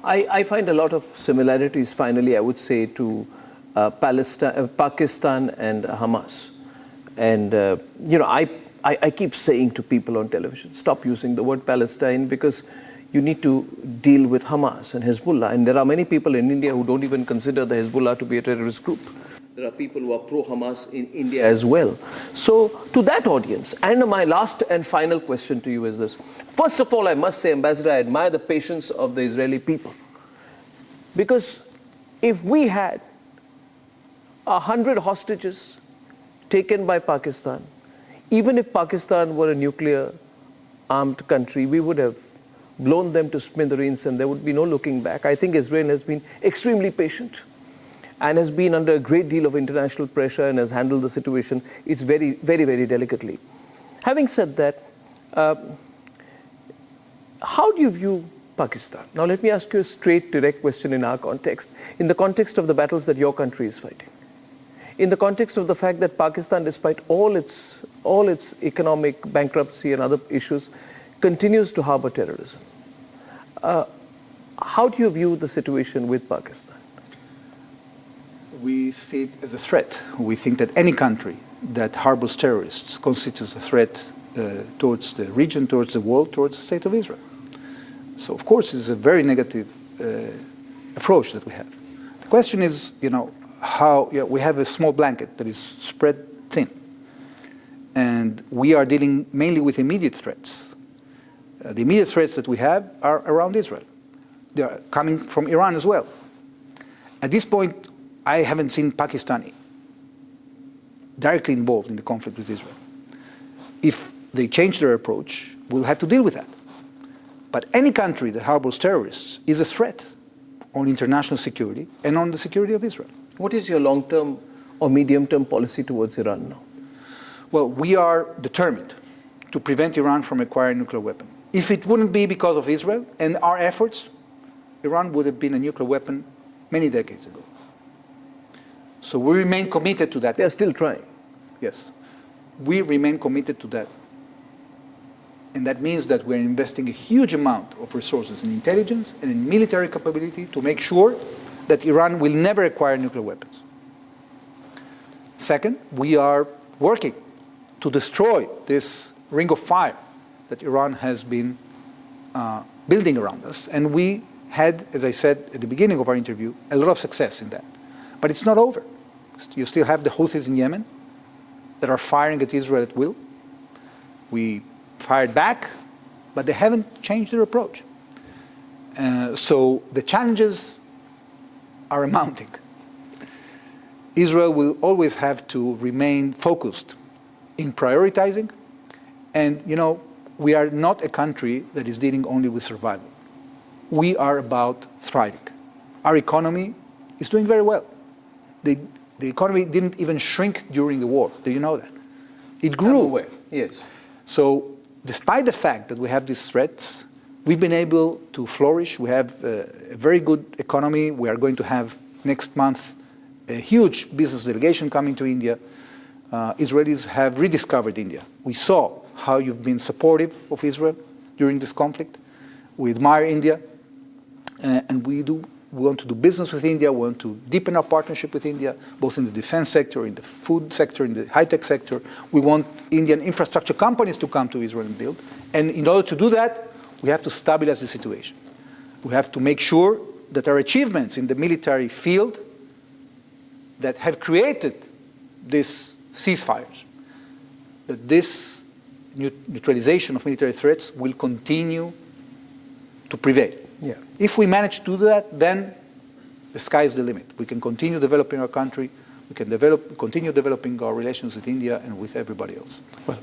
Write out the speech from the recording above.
I find a lot of similarities, finally, I would say, to Pakistan and Hamas. And, I keep saying to people on television, stop using the word Palestine, because you need to deal with Hamas and Hezbollah. And there are many people in India who don't even consider the Hezbollah to be a terrorist group. There are people who are pro-Hamas in India as well. So to that audience, and my last and final question to you is this. First of all, I must say, Ambassador, I admire the patience of the Israeli people. Because if we had 100 hostages taken by Pakistan, even if Pakistan were a nuclear-armed country, we would have blown them to smithereens and there would be no looking back. I think Israel has been extremely patient and has been under a great deal of international pressure and has handled the situation, it's very, very, very delicately. Having said that, how do you view Pakistan? Now let me ask you a straight, direct question in our context, in the context of the battles that your country is fighting, in the context of the fact that Pakistan, despite all its economic bankruptcy and other issues, continues to harbor terrorism. How do you view the situation with Pakistan? We see it as a threat. We think that any country that harbors terrorists constitutes a threat towards the region, towards the world, towards the state of Israel. So, of course, it's a very negative approach that we have. The question is, how we have a small blanket that is spread thin. And we are dealing mainly with immediate threats. The immediate threats that we have are around Israel. They are coming from Iran as well. At this point, I haven't seen Pakistan directly involved in the conflict with Israel. If they change their approach, we'll have to deal with that. But any country that harbors terrorists is a threat on international security and on the security of Israel. What is your long-term or medium-term policy towards Iran now? Well, we are determined to prevent Iran from acquiring a nuclear weapon. If it wouldn't be because of Israel and our efforts, Iran would have been a nuclear weapon many decades ago. So we remain committed to that. They're still trying. Yes. We remain committed to that. And that means that we're investing a huge amount of resources in intelligence and in military capability to make sure that Iran will never acquire nuclear weapons. Second, we are working to destroy this ring of fire that Iran has been building around us. And we had, as I said at the beginning of our interview, a lot of success in that. But it's not over. You still have the Houthis in Yemen that are firing at Israel at will. We fired back, but they haven't changed their approach. So the challenges are mounting. Israel will always have to remain focused in prioritizing. And, we are not a country that is dealing only with survival. We are about thriving. Our economy is doing very well. The economy didn't even shrink during the war. Do you know that? It grew. I'm aware. Yes. So despite the fact that we have these threats, we've been able to flourish. We have a very good economy. We are going to have next month a huge business delegation coming to India. Israelis have rediscovered India. We saw how you've been supportive of Israel during this conflict. We admire India, and we want to do business with India. We want to deepen our partnership with India, both in the defense sector, in the food sector, in the high-tech sector. We want Indian infrastructure companies to come to Israel and build. And in order to do that, we have to stabilize the situation. We have to make sure that our achievements in the military field that have created these ceasefires, that this neutralization of military threats will continue to prevail. Yeah. If we manage to do that, then the sky is the limit. We can continue developing our country. We can continue developing our relations with India and with everybody else. Well,